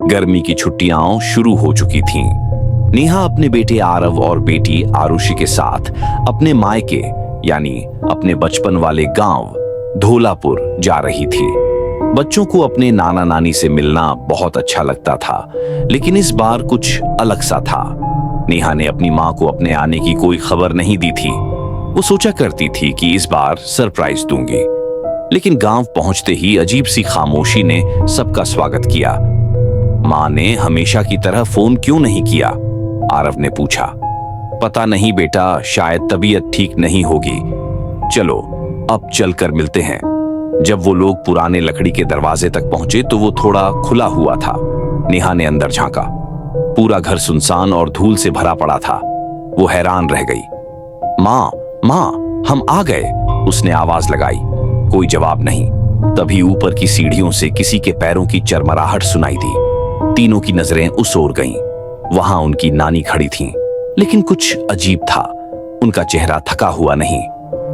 गर्मी की छुट्टियां शुरू हो चुकी थीं। नेहा अपने बेटे आरव और बेटी आरुषि के साथ अपने मायके यानी अपने बचपन वाले गांव धोलापुर जा रही थी। बच्चों को अपने नाना नानी से मिलना बहुत अच्छा लगता था, लेकिन इस बार कुछ अलग सा था। नेहा ने अपनी मां को अपने आने की कोई खबर नहीं दी थी। वो सोचा करती थी कि इस बार सरप्राइज दूंगी, लेकिन गांव पहुंचते ही अजीब सी खामोशी ने सबका स्वागत किया। मां ने हमेशा की तरह फोन क्यों नहीं किया? आरव ने पूछा। पता नहीं बेटा, शायद तबीयत ठीक नहीं होगी। चलो अब चलकर मिलते हैं। जब वो लोग पुराने लकड़ी के दरवाजे तक पहुंचे तो वो थोड़ा खुला हुआ था। नेहा ने अंदर झांका। पूरा घर सुनसान और धूल से भरा पड़ा था। वो हैरान रह गई। मां, हम आ गए, उसने आवाज लगाई। कोई जवाब नहीं। तभी ऊपर की सीढ़ियों से किसी के पैरों की चरमराहट सुनाई दी। तीनों की नजरें उस ओर गईं। वहां उनकी नानी खड़ी थीं, लेकिन कुछ अजीब था। उनका चेहरा थका हुआ नहीं,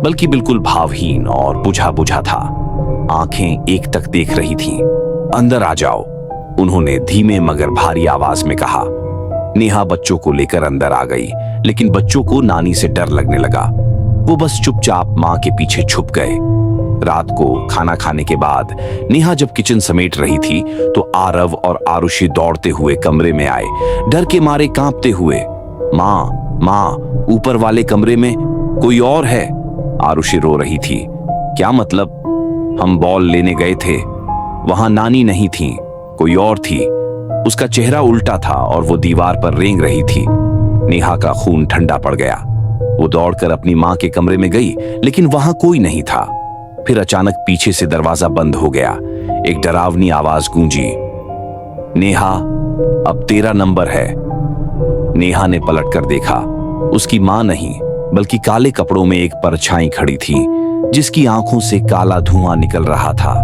बल्कि बिल्कुल भावहीन और बुझा बुझा था। आंखें एक तक देख रही थीं। अंदर आ जाओ, उन्होंने धीमे मगर भारी आवाज में कहा। नेहा बच्चों को लेकर अंदर आ गई, लेकिन बच्चों को नानी से डर लगने लगा। वो बस चुपचाप मां के पीछे छुप गए। रात को खाना खाने के बाद नेहा जब किचन समेट रही थी तो आरव और आरुषि दौड़ते हुए कमरे में आए, डर के मारे कांपते हुए। मां, ऊपर वाले कमरे में कोई और है। आरुषि रो रही थी। क्या मतलब? हम बॉल लेने गए थे, वहां नानी नहीं थी, कोई और थी। उसका चेहरा उल्टा था और वो दीवार पर रेंग रही थी। नेहा का खून ठंडा पड़ गया। वो दौड़कर अपनी मां के कमरे में गई, लेकिन वहां कोई नहीं था। फिर अचानक पीछे से दरवाजा बंद हो गया। एक डरावनी आवाज गूंजी। नेहा, अब तेरा नंबर है। नेहा ने पलटकर देखा। उसकी मां नहीं, बल्कि काले कपड़ों में एक परछाई खड़ी थी, जिसकी आंखों से काला धुआं निकल रहा था।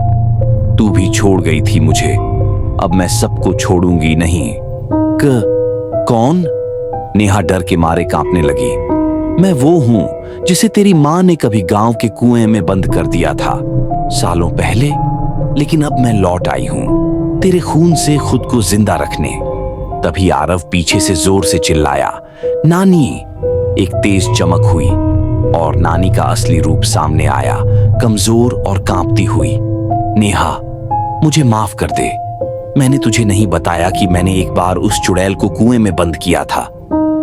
तू भी छोड़ गई थी मुझे, अब मैं सबको छोड़ूंगी नहीं। कौन? नेहा डर के मारे कांपने लगी। मैं वो हूं जिसे तेरी मां ने कभी गांव के कुएं में बंद कर दिया था, सालों पहले, लेकिन अब मैं लौट आई हूं तेरे खून से खुद को जिंदा रखने। तभी आरव पीछे से जोर से चिल्लाया, नानी! एक तेज चमक हुई और नानी का असली रूप सामने आया, कमजोर और कांपती हुई। नेहा, मुझे माफ कर दे। मैंने तुझे नहीं बताया कि मैंने एक बार उस चुड़ैल को कुएं में बंद किया था।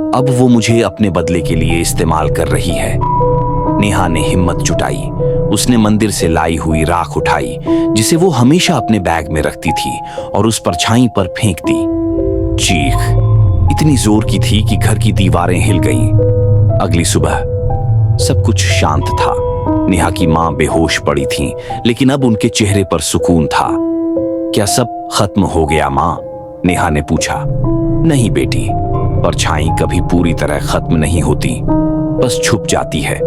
अब वो मुझे अपने बदले के लिए इस्तेमाल कर रही है। नेहा ने हिम्मत जुटाई। उसने मंदिर से लाई हुई राख उठाई, जिसे वो हमेशा अपने बैग में रखती थी, और उस परछाई पर फेंक दी। चीख इतनी जोर की थी कि घर की दीवारें हिल गईं। अगली सुबह सब कुछ शांत था। नेहा की मां बेहोश पड़ी थी, लेकिन अब उनके चेहरे पर सुकून था। क्या सब खत्म हो गया मां? नेहा ने पूछा। नहीं बेटी, परछाई कभी पूरी तरह खत्म नहीं होती, बस छुप जाती है।